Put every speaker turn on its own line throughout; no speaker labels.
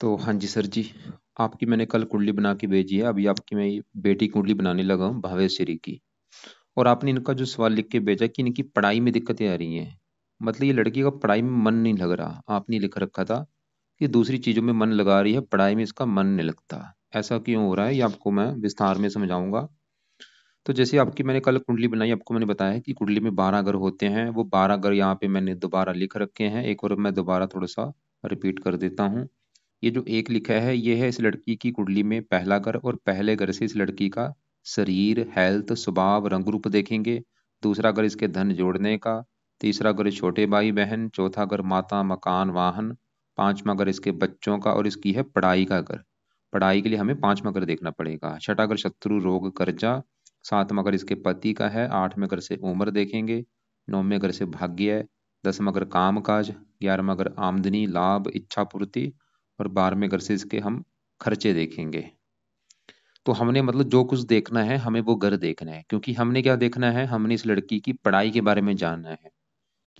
तो हाँ जी सर जी, आपकी मैंने कल कुंडली बना के भेजी है। अभी आपकी मैं बेटी की कुंडली बनाने लगा हूँ भावेश्वरी की। और आपने इनका जो सवाल लिख के भेजा कि इनकी पढ़ाई में दिक्कतें आ रही हैं। मतलब ये लड़की का पढ़ाई में मन नहीं लग रहा। आपने लिख रखा था कि दूसरी चीजों में मन लगा रही है, पढ़ाई में इसका मन नहीं लगता। ऐसा क्यों हो रहा है ये आपको मैं विस्तार में समझाऊंगा। तो जैसे आपकी मैंने कल कुंडली बनाई, आपको मैंने बताया कि कुंडली में 12 घर होते हैं। वो 12 घर यहाँ पे मैंने दोबारा लिख रखे हैं। एक और मैं दोबारा थोड़ा सा रिपीट कर देता हूँ। ये जो एक लिखा है ये है इस लड़की की कुंडली में पहला घर, और पहले घर से इस लड़की का शरीर, हेल्थ, स्वभाव, रंग रूप देखेंगे। दूसरा घर इसके धन जोड़ने का। तीसरा घर छोटे भाई बहन। चौथा घर माता, मकान, वाहन। पांचवा घर इसके बच्चों का, और इसकी है पढ़ाई का घर। पढ़ाई के लिए हमें पांचवा घर देखना पड़ेगा। छठा घर शत्रु, रोग, कर्जा। सातवां घर इसके पति का है। आठवें घर से उम्र देखेंगे। नौवें घर से भाग्य है। 10वां घर काम काज। 11वां घर आमदनी, लाभ, इच्छा पूर्ति। और 12वें घर से इसके हम खर्चे देखेंगे। तो हमने मतलब जो कुछ देखना है हमें वो घर देखना है, क्योंकि हमने क्या देखना है, हमने इस लड़की की पढ़ाई के बारे में जानना है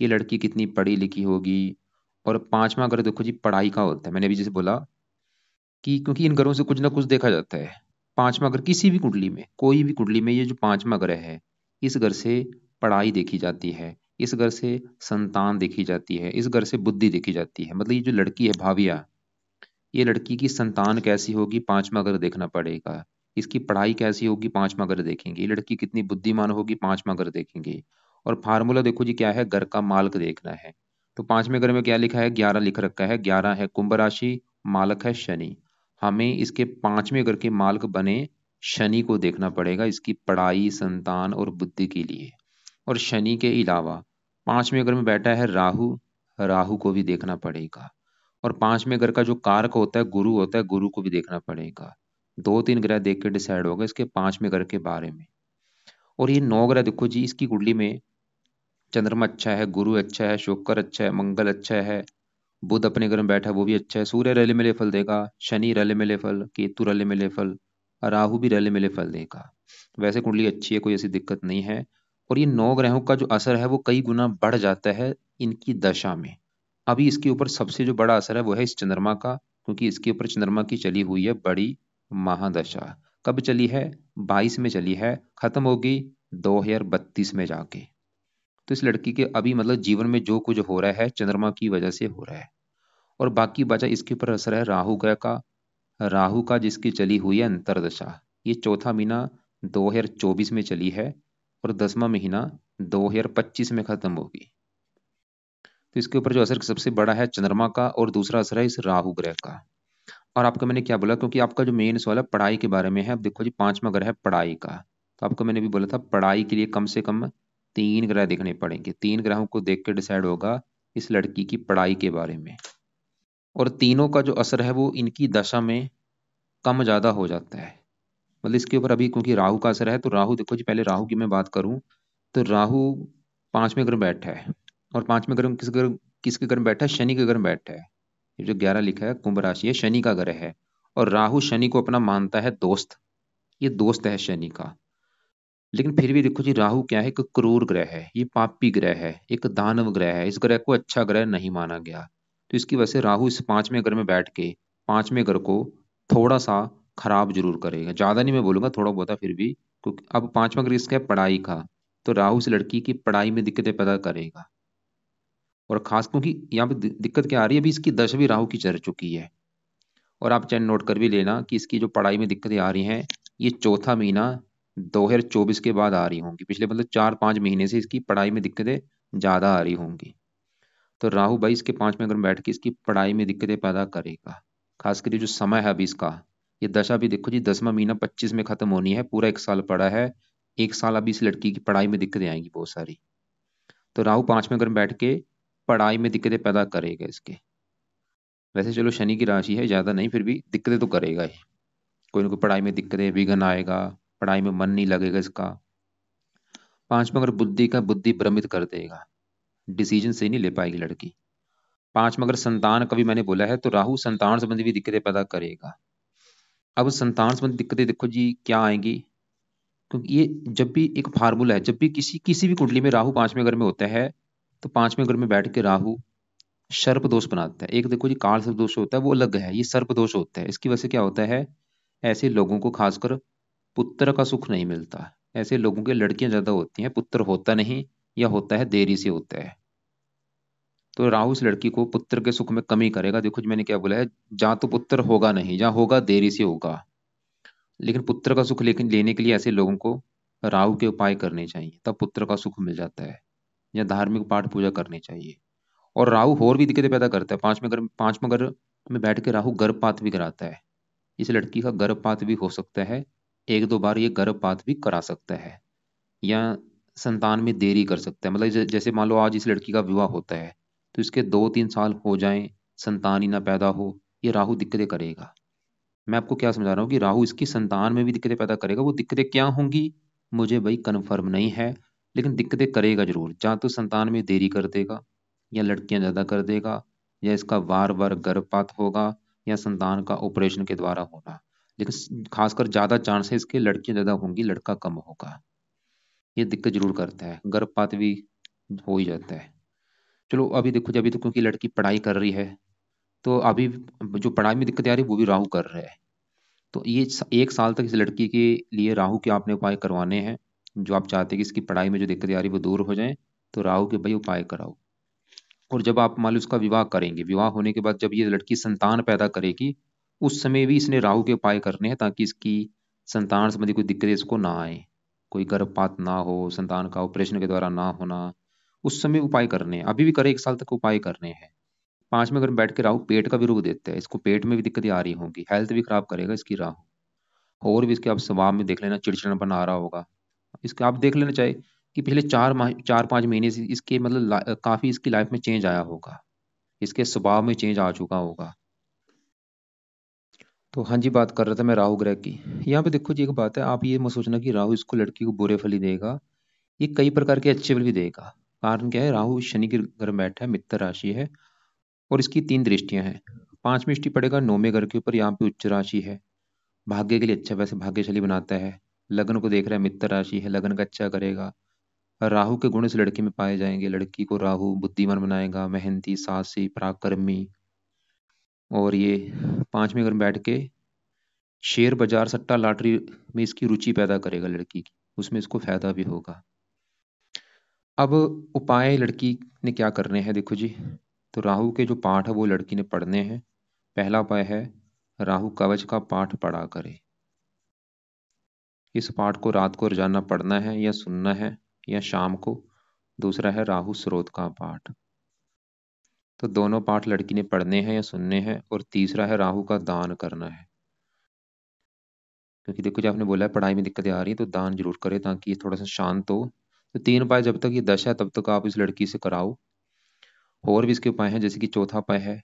कि लड़की कितनी पढ़ी लिखी होगी। और पांचवा घर देखो जी पढ़ाई का होता है। मैंने अभी जैसे बोला कि क्योंकि इन घरों से कुछ ना कुछ देखा जाता है। पांचवा घर किसी भी कुंडली में, कोई भी कुंडली में, ये जो पांचवा घर है इस घर से पढ़ाई देखी जाती है। इस घर से संतान देखी जाती है। इस घर से बुद्धि देखी जाती है। मतलब ये जो लड़की है भाविया, ये लड़की की संतान कैसी होगी पांचवा घर देखना पड़ेगा। इसकी पढ़ाई कैसी होगी पांचवा घर देखेंगे। ये लड़की कितनी बुद्धिमान होगी पांचवा घर देखेंगे। और फार्मूला देखो जी क्या है, घर का मालक देखना है। तो पांचवें घर में क्या लिखा है, 11 लिख रखा है। 11 है कुंभ राशि, मालक है शनि। हमें इसके पांचवें घर के मालक बने शनि को देखना पड़ेगा इसकी पढ़ाई, संतान और बुद्धि के लिए। और शनि के अलावा पांचवें घर में बैठा है राहु। राहु को भी देखना पड़ेगा। और पांचवें घर का जो कारक होता है गुरु होता है, गुरु को भी देखना पड़ेगा। दो तीन ग्रह देख के डिसाइड होगा इसके पांचवें घर के बारे में। और ये 9 ग्रह देखो जी इसकी कुंडली में, चंद्रमा अच्छा है, गुरु अच्छा है, शुक्र अच्छा है, मंगल अच्छा है, बुध अपने घर में बैठा है वो भी अच्छा है, सूर्य रले मिले फल देगा, शनि रले मिले फल, केतु रले मिले फल, और राहु भी रले मिले फल देगा। वैसे कुंडली अच्छी है, कोई ऐसी दिक्कत नहीं है। और ये 9 ग्रहों का जो असर है वो कई गुना बढ़ जाता है इनकी दशा में। अभी इसके ऊपर सबसे जो बड़ा असर है वो है इस चंद्रमा का, क्योंकि इसके ऊपर चंद्रमा की चली हुई है बड़ी महादशा। कब चली है, 22 में चली है, खत्म होगी 2032 में जाके। तो इस लड़की के अभी मतलब जीवन में जो कुछ हो रहा है चंद्रमा की वजह से हो रहा है। और बाकी बचा इसके ऊपर असर है राहु ग्रह का। राहु का जिसकी चली हुई है अंतरदशा, ये चौथा महीना 2024 में चली है, और 10वां महीना 2025 में खत्म होगी। तो इसके ऊपर जो असर सबसे बड़ा है चंद्रमा का, और दूसरा असर है इस राहु ग्रह का। और आपका मैंने क्या बोला, क्योंकि आपका जो मेन सवाल है पढ़ाई के बारे में है। अब देखो जी पांचवा ग्रह है पढ़ाई का। तो आपको मैंने भी बोला था पढ़ाई के लिए कम से कम 3 ग्रह देखने पड़ेंगे। 3 ग्रहों को देख के डिसाइड होगा इस लड़की की पढ़ाई के बारे में। और तीनों का जो असर है वो इनकी दशा में कम ज्यादा हो जाता है। मतलब इसके ऊपर अभी क्योंकि राहु का असर है, तो राहु देखो जी, पहले राहु की मैं बात करूं तो राहु पांचवें घर में बैठा है। और पांचवें घर में किसके घर में बैठा है, शनि के घर में बैठा है। ये जो 11 लिखा है कुंभ राशि है, शनि का ग्रह है। और राहु शनि को अपना मानता है दोस्त। ये दोस्त है शनि का। लेकिन फिर भी देखो जी राहु क्या है, एक क्रूर ग्रह है, ये पापी ग्रह है, एक दानव ग्रह है। इस ग्रह को अच्छा ग्रह नहीं माना गया। तो इसकी वजह से राहु इस पांचवें घर में बैठ के पांचवें घर को थोड़ा सा खराब जरूर करेगा। ज्यादा नहीं मैं बोलूंगा, थोड़ा बहुत है फिर भी, क्योंकि अब पांचवा ग्रह इसका है पढ़ाई का। तो राहु इस लड़की की पढ़ाई में दिक्कतें पैदा करेगा। और खास क्योंकि यहाँ पे दिक्कत क्या आ रही है, अभी इसकी दस भी राहु की चढ़ चुकी है। और आप चाहे नोट कर भी लेना कि इसकी जो पढ़ाई में दिक्कतें आ रही हैं, ये चौथा महीना 2024 के बाद आ रही होंगी। पिछले मतलब 4-5 महीने से इसकी पढ़ाई में दिक्कतें ज्यादा आ रही होंगी। तो राहु भाई इसके पांचवें घर में बैठ के इसकी पढ़ाई में दिक्कतें पैदा करेगा। खासकर ये जो समय है अभी इसका, ये दशा भी देखो जी 10वां महीना 25 में खत्म होनी है, पूरा 1 साल पड़ा है। 1 साल अभी इस लड़की की पढ़ाई में दिक्कतें आएंगी बहुत सारी। तो राहु पांचवें घर में बैठ के पढ़ाई में दिक्कतें पैदा करेगा इसके। वैसे चलो शनि की राशि है, ज्यादा नहीं, फिर भी दिक्कतें तो करेगा ही। कोई ना कोई पढ़ाई में दिक्कतें, विघ्न आएगा, पढ़ाई में मन नहीं लगेगा इसका। पांचवा अगर बुद्धि का, बुद्धि भ्रमित कर देगा, डिसीजन सही नहीं ले पाएगी लड़की। पांचवा अगर संतान का भी मैंने बोला है, तो राहु संतान संबंधी भी दिक्कतें पैदा करेगा। अब संतान संबंधी दिक्कतें देखो जी क्या आएंगी, क्योंकि ये जब भी एक फार्मूला है, जब भी किसी किसी भी कुंडली में राहु पांचवें घर में होता है, तो पांचवें घर में बैठ के राहु सर्प दोष बनाता है। एक देखो जी काल सर्प दोष होता है वो अलग है, ये सर्प दोष होता है। इसकी वजह से क्या होता है, ऐसे लोगों को खासकर पुत्र का सुख नहीं मिलता। ऐसे लोगों के लड़कियां ज्यादा होती हैं, पुत्र होता नहीं, या होता है देरी से होता है। तो राहु इस लड़की को पुत्र के सुख में कमी करेगा। देखो जी मैंने क्या बोला है, जहाँ तो पुत्र होगा नहीं, जहाँ होगा देरी से होगा। लेकिन पुत्र का सुख लेकिन लेने के लिए ऐसे लोगों को राहु के उपाय करने चाहिए, तब पुत्र का सुख मिल जाता है। या धार्मिक पाठ पूजा करनी चाहिए। और राहु और भी दिक्कतें पैदा करता है। पांचवें घर में बैठ के राहु गर्भपात भी कराता है। इस लड़की का गर्भपात भी हो सकता है, एक दो बार ये गर्भपात भी करा सकता है, या संतान में देरी कर सकता है। मतलब जैसे मान लो आज इस लड़की का विवाह होता है, तो इसके 2-3 साल हो जाएं, संतान ही ना पैदा हो, ये राहु दिक्कतें करेगा। मैं आपको क्या समझा रहा हूँ कि राहु इसकी संतान में भी दिक्कतें पैदा करेगा। वो दिक्कतें क्या होंगी मुझे भाई कन्फर्म नहीं है, लेकिन दिक्कतें करेगा जरूर। या तो संतान में देरी कर देगा, या लड़कियां ज्यादा कर देगा, या इसका बार बार गर्भपात होगा, या संतान का ऑपरेशन के द्वारा होगा। लेकिन खासकर ज्यादा चांस है इसके लड़कियां ज्यादा होंगी, लड़का कम होगा। ये दिक्कत जरूर करता है, गर्भपात भी हो ही जाता है। चलो अभी देखो जी, अभी तो क्योंकि लड़की पढ़ाई कर रही है, तो अभी जो पढ़ाई में दिक्कत आ रही है वो भी राहु कर रहा है। तो ये 1 साल तक इस लड़की के लिए राहु के आपने उपाय करवाने हैं। जो आप चाहते हैं कि इसकी पढ़ाई में जो दिक्कतें आ रही है वो दूर हो जाए, तो राहु के भाई उपाय कराओ। और जब आप मान लो उसका विवाह करेंगे, विवाह होने के बाद जब ये लड़की संतान पैदा करेगी, उस समय भी इसने राहु के उपाय करने हैं, ताकि इसकी संतान संबंधी कोई दिक्कतें इसको ना आए, कोई गर्भपात ना हो, संतान का ऑपरेशन के द्वारा ना होना। उस समय उपाय करने हैं, अभी भी करे, 1 साल तक उपाय करने हैं। 5वें घर में बैठ के राहु पेट का भी रोग देता है, इसको पेट में भी दिक्कतें आ रही होंगी, हेल्थ भी खराब करेगा इसकी राहु। और भी इसके आप स्वभाव में देख लेना, चिड़चिड़ापन आ रहा होगा। इसका आप देख लेना चाहे कि पिछले 4-5 महीने से इसके मतलब काफी इसकी लाइफ में चेंज आया होगा, इसके स्वभाव में चेंज आ चुका होगा। तो हाँ जी, बात कर रहा था मैं राहु ग्रह की। यहाँ पे देखो जी एक बात है, आप ये मत सोचना कि राहु इसको लड़की को बुरे फल ही देगा, ये कई प्रकार के अच्छे फल भी देगा। कारण क्या है, राहु शनि के घर में बैठा है, मित्र राशि है, और इसकी 3 दृष्टियां हैं। 5वीं दृष्टि पड़ेगा 9वें घर के ऊपर, यहाँ पे उच्च राशि है, भाग्य के लिए अच्छा, वैसे भाग्यशाली बनाता है। लग्न को देख रहा है, मित्र राशि है, लग्न का अच्छा करेगा। राहु के गुण इस लड़की में पाए जाएंगे, लड़की को राहु बुद्धिमान बनाएगा, मेहनती, साहसी, पराक्रमी। और ये 5वें घर में बैठ के शेयर बाजार, सट्टा, लॉटरी में इसकी रुचि पैदा करेगा लड़की की, उसमें इसको फायदा भी होगा। अब उपाय लड़की ने क्या करने हैं, देखो जी। तो राहु के जो पाठ है वो लड़की ने पढ़ने हैं। पहला उपाय है राहु कवच का पाठ पढ़ा करे। इस पाठ को रात को रोजाना पढ़ना है या सुनना है, या शाम को। दूसरा है राहु स्रोत का पाठ। तो दोनों पाठ लड़की ने पढ़ने हैं या सुनने हैं। और तीसरा है राहु का दान करना है। क्योंकि देखो जो आपने बोला है पढ़ाई में दिक्कतें आ रही है, तो दान जरूर करे ताकि ये थोड़ा सा शांत हो। तो 3 उपाय जब तक ये दशा है तब तक आप इस लड़की से कराओ। और भी इसके उपाय हैं, जैसे कि चौथा उपाय है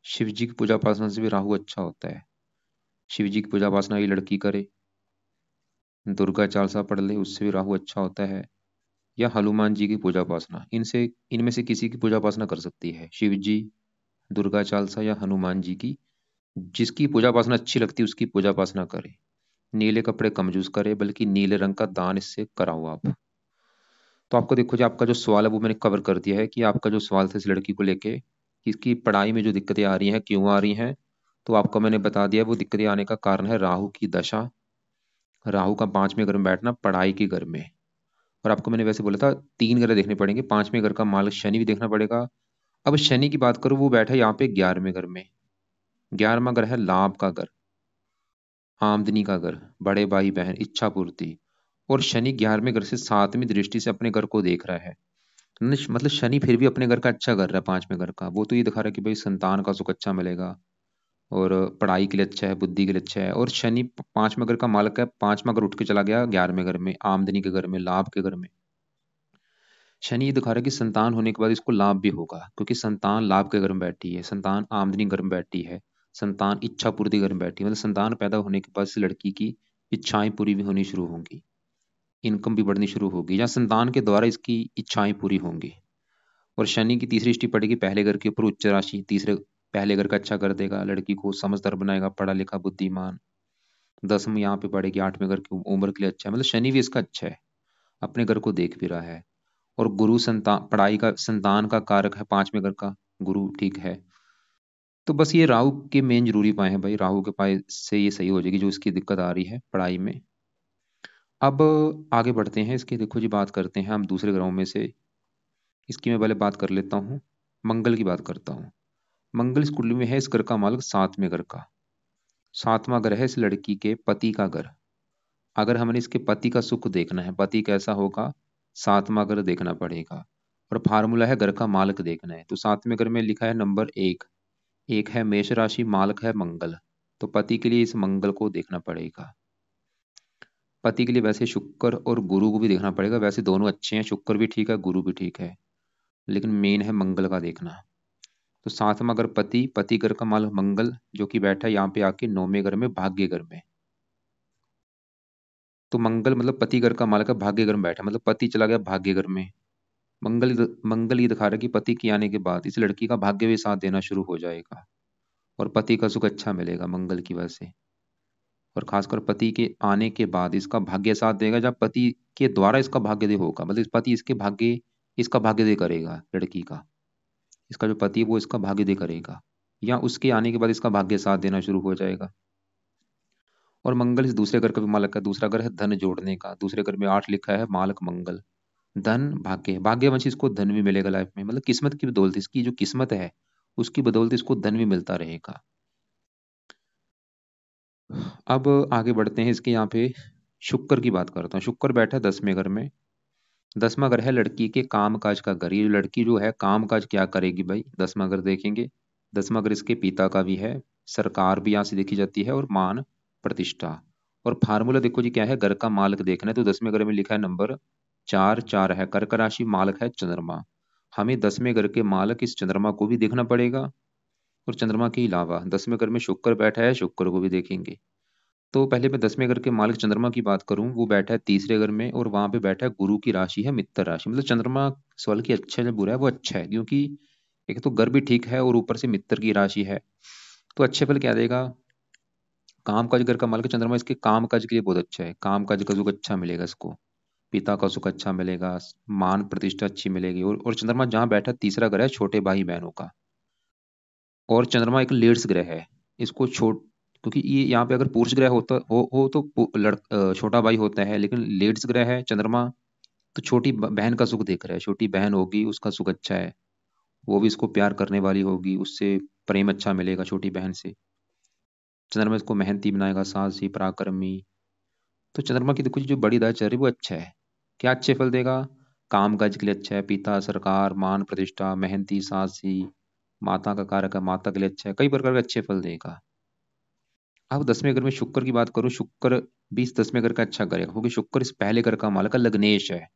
शिव जी की पूजा उपासना से भी राहु अच्छा होता है। शिव जी की पूजा उपासना ये लड़की करे, दुर्गा चालीसा पढ़ ले, उससे भी राहु अच्छा होता है। या हनुमान जी की पूजा उपासना, इनसे इनमें से किसी की पूजा उपासना कर सकती है, शिव जी, दुर्गा चालीसा या हनुमान जी की। जिसकी पूजा उपासना अच्छी लगती है उसकी पूजा उपासना करे। नीले कपड़े कम यूज करे, बल्कि नीले रंग का दान इससे कराओ आप। तो आपको देखो जी, आपका जो सवाल है वो मैंने कवर कर दिया है कि आपका जो सवाल था इस लड़की को लेके कि इसकी पढ़ाई में जो दिक्कतें आ रही हैं क्यों आ रही हैं। तो आपको मैंने बता दिया वो दिक्कतें आने का कारण है राहु की दशा, राहु का 5वें घर में बैठना पढ़ाई के घर में। और आपको मैंने वैसे बोला था 3 ग्रह देखने पड़ेंगे, 5वें घर का मालिक शनि भी देखना पड़ेगा। अब शनि की बात करूं, वो बैठा है यहाँ पे 11वें घर में। 11वां घर है लाभ का घर, आमदनी का घर, बड़े भाई बहन, इच्छा पूर्ति। और शनि 11वें घर से 7वीं दृष्टि से अपने घर को देख रहा है। मतलब शनि फिर भी अपने घर का अच्छा कर रहा है, 5वें घर का। वो तो ये दिखा रहा है कि भाई संतान का सुख अच्छा मिलेगा, और पढ़ाई के लिए अच्छा है, बुद्धि के लिए अच्छा है। और शनि 5वें घर का मालिक है, 5वां घर उठ के चला गया 11वें घर में, आमदनी के घर में, लाभ के घर में। शनि ये दिखा रहा है कि संतान होने के बाद इसको लाभ भी होगा, क्योंकि संतान लाभ के घर में बैठी है, संतान आमदनी घर में बैठी है, संतान इच्छा पूर्ति घर में बैठी है। मतलब संतान पैदा होने के बाद इस लड़की की इच्छाएं पूरी भी होनी शुरू होंगी, इनकम भी बढ़नी शुरू होगी, या संतान के द्वारा इसकी इच्छाएं पूरी होंगी। और शनि की तीसरी दृष्टि पड़ेगी पहले घर के ऊपर, उच्च राशि, तीसरे पहले घर का अच्छा कर देगा, लड़की को समझदार बनाएगा, पढ़ा लिखा बुद्धिमान। 10वीं यहाँ पे पड़ेगी 8वें घर की, उम्र के लिए अच्छा है। मतलब शनि भी इसका अच्छा है, अपने घर को देख भी रहा है। और गुरु संतान, पढ़ाई का, संतान का कारक है 5वें घर का, गुरु ठीक है। तो बस ये राहु के मेन जरूरी उपाय हैं भाई, राहु के उपाय से ये सही हो जाएगी जो इसकी दिक्कत आ रही है पढ़ाई में। अब आगे बढ़ते हैं इसके, देखो जी बात करते हैं हम दूसरे ग्रहों में से। इसकी मैं पहले बात कर लेता हूँ, मंगल की बात करता हूँ। मंगल इस कुंडली में है, इस घर का मालिक सातवें घर का। सातवां घर है इस लड़की के पति का घर। अगर हमने इसके पति का सुख देखना है, पति कैसा होगा, सातवां घर देखना पड़ेगा। और फार्मूला है घर का मालिक देखना है, तो सातवें घर में लिखा है नंबर एक, एक है मेष राशि, मालिक है मंगल। तो पति के लिए इस मंगल को देखना पड़ेगा। पति के लिए वैसे शुक्र और गुरु को भी देखना पड़ेगा, वैसे दोनों अच्छे हैं, शुक्र भी ठीक है गुरु भी ठीक है, लेकिन मेन है मंगल का देखना। तो सातवां घर पति, पति घर का मालिक मंगल जो कि बैठा है यहाँ पे आके नौवें घर में, भाग्य घर में। तो मंगल मतलब पति घर का मालिक है, भाग्य घर में बैठा, मतलब पति चला गया भाग्य घर में। मंगल ये दिखा रहा है कि पति के आने के बाद इस लड़की का भाग्य भी साथ देना शुरू हो जाएगा और पति का सुख अच्छा मिलेगा मंगल की वजह से। और खासकर पति के आने के बाद इसका भाग्य साथ देगा, जब पति के द्वारा इसका भाग्य दे होगा, मतलब इस पति इसका भाग्य दे करेगा लड़की का। इसका जो पति है वो इसका भाग्य दे करेगा, या उसके आने के बाद इसका भाग्य साथ देना शुरू हो जाएगा। और मंगल इस दूसरे घर का भी मालिक है, दूसरा घर है धन जोड़ने का, दूसरे घर में 8 लिखा है, मालिक मंगल। धन भाग्य, भाग्यवंश इसको धन भी मिलेगा लाइफ में, मतलब किस्मत की बदौलत, इसकी जो किस्मत है उसकी बदौलत इसको धन भी मिलता रहेगा। अब आगे बढ़ते हैं इसके, यहाँ पे शुक्र की बात करता हूँ। शुक्र बैठा है 10वें घर में। 10वां घर है लड़की के काम काज का घर। ये लड़की जो है काम काज क्या करेगी भाई, 10वां घर देखेंगे। 10वां घर इसके पिता का भी है, सरकार भी यहाँ से देखी जाती है, और मान प्रतिष्ठा। और फार्मूला देखो जी क्या है, घर का मालिक देखना है, तो 10वें घर में लिखा है नंबर 4, 4 है कर्क राशि, मालिक है चंद्रमा। हमें 10वें घर के मालिक इस चंद्रमा को भी देखना पड़ेगा, और चंद्रमा के अलावा 10वें घर में शुक्र बैठा है, शुक्र को भी देखेंगे। तो पहले मैं 10वें घर के मालिक चंद्रमा की बात करूं, वो बैठा है तीसरे घर में, और वहां पे बैठा है गुरु की राशि है मित्र राशि। मतलब चंद्रमा सवाल की अच्छा है बुरा है, वो अच्छा है, क्योंकि एक तो घर भी ठीक है और ऊपर से मित्र की राशि है, तो अच्छे फल क्या देगा। काम काज घर का मालिक चंद्रमा इसके काम काज के लिए बहुत अच्छा है, काम काज का सुख अच्छा मिलेगा इसको, पिता का सुख अच्छा मिलेगा, मान प्रतिष्ठा अच्छी मिलेगी। और चंद्रमा जहाँ बैठा तीसरा घर है छोटे भाई बहनों का। और चंद्रमा एक लीड्स ग्रह है, इसको छोट क्योंकि ये यहाँ पे अगर पुरुष ग्रह होता हो तो छोटा भाई होता है, लेकिन लीड्स ग्रह है चंद्रमा, तो छोटी बहन का सुख देख रहा है, छोटी बहन होगी उसका सुख अच्छा है, वो भी इसको प्यार करने वाली होगी, उससे प्रेम अच्छा मिलेगा छोटी बहन से। चंद्रमा इसको मेहनती बनाएगा, साहसी पराक्रमी। तो चंद्रमा की देखो जी जो बड़ी दाय चल रही है वो अच्छा है। क्या अच्छे फल देगा, काम काज के लिए अच्छा है, पिता सरकार मान प्रतिष्ठा, मेहनती साहसी, माता का कारक है, माता के लिए अच्छा है, कई प्रकार के अच्छे फल देगा। अब 10वें घर में शुक्र की बात करूं, शुक्र भी इस 10वें घर का अच्छा करेगा, क्योंकि शुक्र इस पहले घर का मालिक है, लग्नेश है।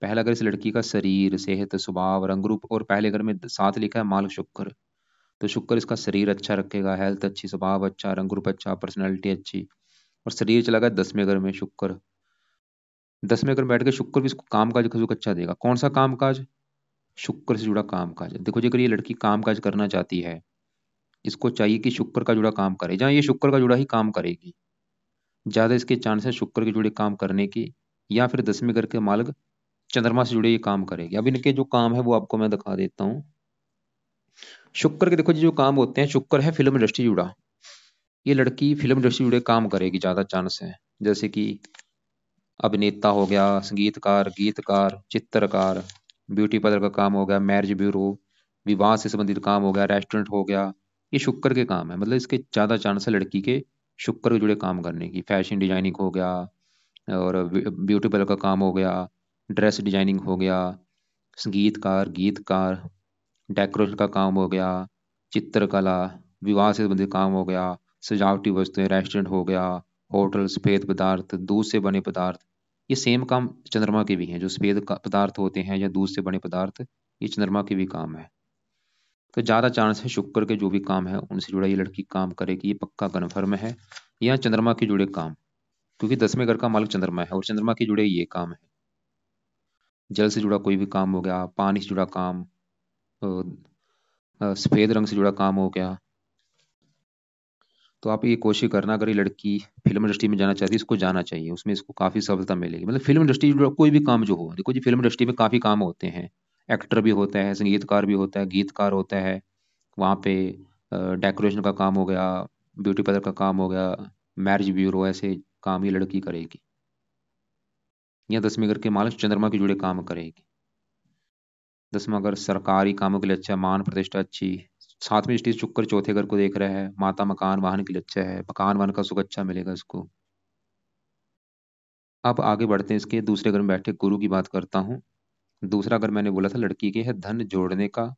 पहला घर इस लड़की का शरीर, सेहत, स्वभाव, रंग रूप, और पहले घर में साथ लिखा है मालिक शुक्र। तो शुक्र इसका शरीर अच्छा रखेगा, हेल्थ अच्छी, स्वभाव अच्छा, रंग रूप अच्छा, पर्सनैलिटी अच्छी। और शरीर चला गया 10वें घर में शुक्र। 10वें घर में बैठ के शुक्र भी इसको काम काज का सुख अच्छा देगा। कौन सा काम काज, शुक्र से जुड़ा काम काज। देखो जी अगर ये लड़की काम काज करना चाहती है, इसको चाहिए कि शुक्र का जुड़ा काम करे, जहाँ ये शुक्र का जुड़ा ही काम करेगी, ज्यादा इसके चांस है शुक्र के जुड़े काम करने की। या फिर 10वें घर के मालिक चंद्रमा से जुड़े ये काम करेगी। अब इनके जो काम है वो आपको मैं दिखा देता हूँ। शुक्र के देखो जी जो काम होते हैं, शुक्र है फिल्म इंडस्ट्री जुड़ा, ये लड़की फिल्म इंडस्ट्री जुड़े काम करेगी, ज्यादा चांस है। जैसे कि अभिनेता हो गया, संगीतकार, गीतकार, चित्रकार, ब्यूटी पार्लर का काम हो गया, मैरिज ब्यूरो, विवाह से संबंधित काम हो गया, रेस्टोरेंट हो गया, ये शुक्र के काम है। मतलब इसके ज्यादा चांस है लड़की के शुक्र के जुड़े काम करने की। फैशन डिजाइनिंग हो गया, और ब्यूटी पार्लर का काम हो गया, ड्रेस डिजाइनिंग हो गया, संगीतकार, गीतकार, डेकोरेशन का काम हो गया, चित्रकला, विवाह से संबंधित काम हो गया, सजावटी वस्तुएं, रेस्टोरेंट हो गया, होटल, सफेद पदार्थ, दूध से बने पदार्थ। ये सेम काम चंद्रमा के भी हैं, जो सफेद पदार्थ होते हैं या दूध से बने पदार्थ, ये चंद्रमा के भी काम है। तो ज्यादा चांस है शुक्र के जो भी काम है उनसे जुड़ा ये लड़की काम करेगी, ये पक्का कन्फर्म है। या चंद्रमा के जुड़े काम, क्योंकि 10वें घर का मालिक चंद्रमा है और चंद्रमा के जुड़े ये काम है। जल से जुड़ा कोई भी काम हो गया, पानी से जुड़ा काम, सफेद रंग से जुड़ा काम हो गया। तो आप ये कोशिश करना, अगर ये लड़की फिल्म इंडस्ट्री में जाना चाहती है, इसको जाना चाहिए, उसमें इसको काफी सफलता मिलेगी। मतलब फिल्म इंडस्ट्री जुड़ा कोई भी काम जो हो, देखो जी फिल्म इंडस्ट्री में काफी काम होते हैं, एक्टर भी होता है, संगीतकार भी होता है, गीतकार होता है वहाँ पे, डेकोरेशन का काम हो गया, ब्यूटी पार्लर का काम हो गया, मैरिज ब्यूरो, ऐसे काम ये लड़की करेगी। या 10वीं घर के मालिक चंद्रमा के जुड़े काम करेगी। 10वां घर सरकारी कामों के लिए अच्छा है, मान प्रतिष्ठा अच्छी। 7वीं दृष्टि से शुक्र चौथे घर को देख रहा है, माता मकान वाहन के लिए अच्छा है, मकान वाहन का सुख अच्छा मिलेगा इसको। अब आगे बढ़ते हैं, इसके दूसरे घर में बैठे गुरु की बात करता हूँ। दूसरा घर मैंने बोला था लड़की के है धन जोड़ने का,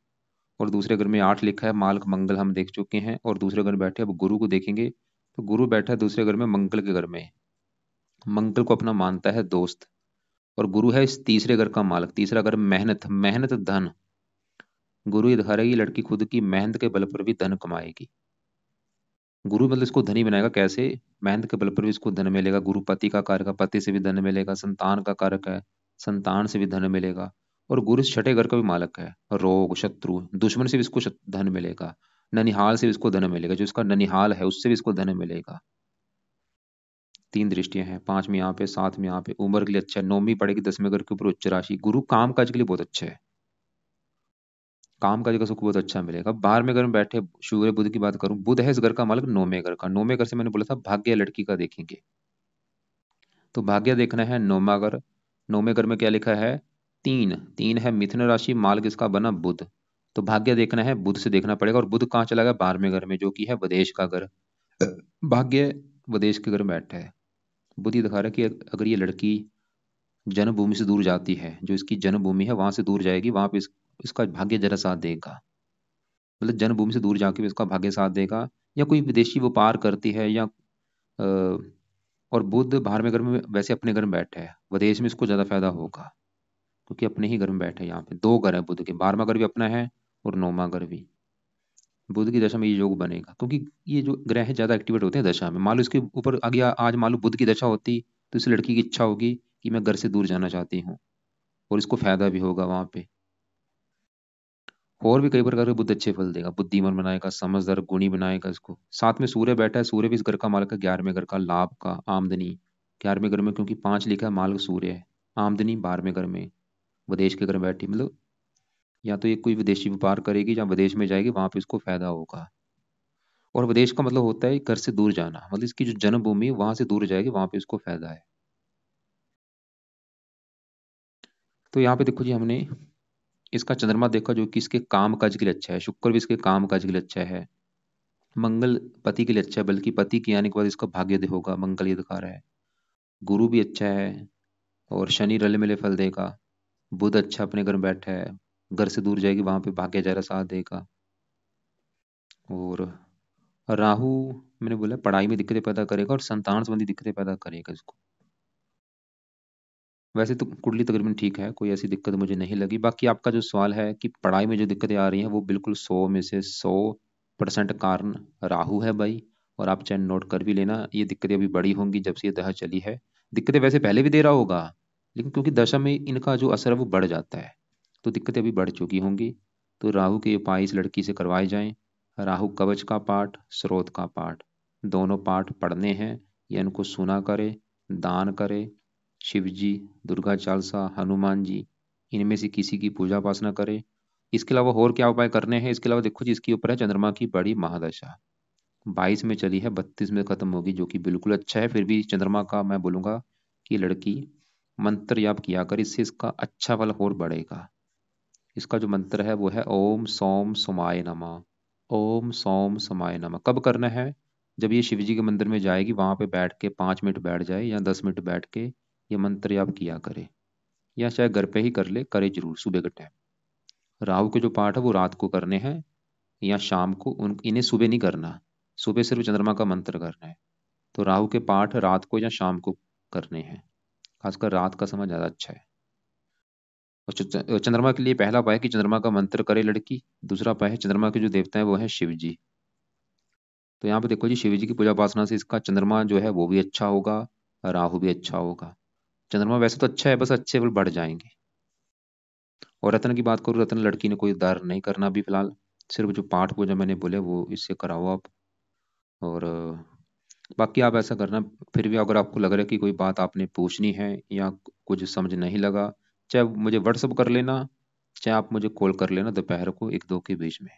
और दूसरे घर में 8 लिखा है, मालक मंगल हम देख चुके हैं। और दूसरे घर में बैठे अब गुरु को देखेंगे, तो गुरु बैठा है दूसरे घर में मंगल के घर में। मंगल को अपना मानता है दोस्त, और गुरु है इस तीसरे घर का मालक। तीसरा घर मेहनत, मेहनत धन। गुरु ये दिखा रहा है कि लड़की खुद की मेहनत के बल पर भी धन कमाएगी। गुरु मतलब इसको धनी बनाएगा कैसे? मेहनत के बल पर भी इसको धन मिलेगा। गुरु पति का कारक है, पति से भी धन मिलेगा। संतान का कारक है, संतान से भी धन मिलेगा। और गुरु इस छठे घर का भी मालक है, रोग शत्रु दुश्मन से भी इसको धन मिलेगा। ननिहाल से भी इसको धन मिलेगा, जो इसका ननिहाल है उससे भी इसको धन मिलेगा। 3 दृष्टियां हैं, 5वीं यहाँ पे, 7वीं यहाँ पे। उम्र के लिए अच्छा है, 9वीं पड़ेगी 10वें घर के ऊपर उच्च राशि। गुरु काम काज के लिए बहुत अच्छा है, काम काज का सुख बहुत अच्छा मिलेगा। 12वें घर में बैठे सूर्य बुध की बात करूं, बुध है इस घर का मालिक 9वें घर का। 9वें घर से मैंने बोला था भाग्य लड़की का देखेंगे, तो भाग्य देखना है 9वां घर। 9वें घर में क्या लिखा है? 3, 3 है मिथुन राशि, मालिक इसका बना बुध। तो भाग्य देखना है, बुध से देखना पड़ेगा। और बुध कहाँ चला गया? 12वें घर में, जो कि है विदेश का घर। भाग्य विदेश के घर में बैठा है। बुध ये दिखा रहा है कि अगर ये लड़की जन्मभूमि से दूर जाती है, जो इसकी जन्मभूमि है वहां से दूर जाएगी, वहां पे इसका भाग्य जरा साथ देगा। मतलब जन्मभूमि से दूर जाके भी इसका भाग्य साथ देगा। या कोई विदेशी व्यापार करती है, या और बुध 12वें घर में वैसे अपने घर में बैठा है, विदेश में इसको ज्यादा फायदा होगा, क्योंकि अपने ही घर में बैठे हैं। यहाँ पे 2 घर है बुध के, 12वां घर भी अपना है और 9वां घर भी। बुध की दशा में ये योग बनेगा, क्योंकि ये जो ग्रह है ज्यादा एक्टिवेट होते हैं दशा में। मान लो इसके ऊपर आगे आज मान लो बुध की दशा होती, तो इस लड़की की इच्छा होगी कि मैं घर से दूर जाना चाहती हूँ, और इसको फायदा भी होगा वहां पे। और भी कई प्रकार के बुद्ध अच्छे फल देगा, बुद्धिमान बनाएगा, समझदार गुणी बनाएगा इसको। साथ में सूर्य बैठा है, सूर्य भी इस घर का मालिक है, 11वें घर का, लाभ का, आमदनी। 11वें घर में क्योंकि 5 लिखा है, मालिक सूर्य है। आमदनी 12वें घर में, विदेश के घर में बैठी, मतलब या तो ये कोई विदेशी व्यापार करेगी या विदेश में जाएगी, वहां पे इसको फायदा होगा। और विदेश का मतलब होता है घर से दूर जाना, मतलब इसकी जो जन्मभूमि है वहां से दूर जाएगी, वहां पे इसको फायदा है। तो यहाँ पे देखो जी, हमने इसका चंद्रमा देखा जो कि इसके काम काज के लिए अच्छा है। शुक्र भी इसके काम काज के लिए अच्छा है। मंगल पति के लिए अच्छा है, बल्कि पति के आने के बाद इसका भाग्य होगा, मंगल ये दिखा रहा है। गुरु भी अच्छा है, और शनि रले मिले फल देगा। बुध अच्छा अपने घर में बैठा है, घर से दूर जाएगी, वहां पे भाग्य जरा साथ देगा। और राहु मैंने बोला पढ़ाई में दिक्कतें पैदा करेगा, और संतान संबंधी दिक्कतें पैदा करेगा इसको। वैसे तो कुंडली तकरीबन ठीक है, कोई ऐसी दिक्कत मुझे नहीं लगी। बाकी आपका जो सवाल है कि पढ़ाई में जो दिक्कतें आ रही हैं, वो बिल्कुल 100 में से 100% कारण राहु है भाई। और आप चाहे नोट कर भी लेना, ये दिक्कतें अभी बड़ी होंगी जब से ये दशा चली है। दिक्कतें वैसे पहले भी दे रहा होगा, लेकिन क्योंकि दशा में इनका जो असर है वो बढ़ जाता है, तो दिक्कतें अभी बढ़ चुकी होंगी। तो राहु के उपाय इस लड़की से करवाए जाएं। राहु कवच का पाठ, स्रोत का पाठ, दोनों पाठ पढ़ने हैं, या इनको सुना करे, दान करे। शिव जी, दुर्गा चालीसा, हनुमान जी, इनमें से किसी की पूजा उपासना करे। इसके अलावा और क्या उपाय करने हैं? इसके अलावा देखो जी, इसके ऊपर है चंद्रमा की बड़ी महादशा, 22 में चली है, 32 में खत्म होगी, जो कि बिल्कुल अच्छा है। फिर भी चंद्रमा का मैं बोलूंगा कि लड़की मंत्र याप किया कर, इससे इसका अच्छा फल और बढ़ेगा। इसका जो मंत्र है वो है ओम सोम सोमाय नमः। ओम सोम सोमाय नमः कब करना है? जब ये शिव जी के मंदिर में जाएगी, वहां पे बैठ के 5 मिनट बैठ जाए या 10 मिनट बैठ के ये मंत्र याप किया करे, या चाहे घर पे ही कर ले, करे जरूर सुबह के टाइम। राहु के जो पाठ है वो रात को करने हैं या शाम को, उन इन्हें सुबह नहीं करना। सुबह सिर्फ चंद्रमा का मंत्र करना है। तो राहु के पाठ रात को या शाम को करने हैं, खासकर रात का समय ज्यादा अच्छा है। और चंद्रमा के लिए पहला उपाय है कि चंद्रमा का मंत्र करे लड़की। दूसरा उपाय है, चंद्रमा के जो देवता है वो है शिव जी। तो यहाँ पे देखो जी, शिव जी की पूजा उपासना से इसका चंद्रमा जो है वो भी अच्छा होगा, राहु भी अच्छा होगा। चंद्रमा वैसे तो अच्छा है, बस अच्छे बल बढ़ जाएंगे। और रत्न की बात करूँ, रत्न लड़की ने कोई दार नहीं करना अभी फिलहाल। सिर्फ जो पाठ पूजा मैंने बोले वो इससे कराओ आप। और बाकी आप ऐसा करना, फिर भी अगर आपको लग रहा है कि कोई बात आपने पूछनी है या कुछ समझ नहीं लगा, चाहे मुझे व्हाट्सअप कर लेना, चाहे आप मुझे कॉल कर लेना दोपहर को 1-2 के बीच में।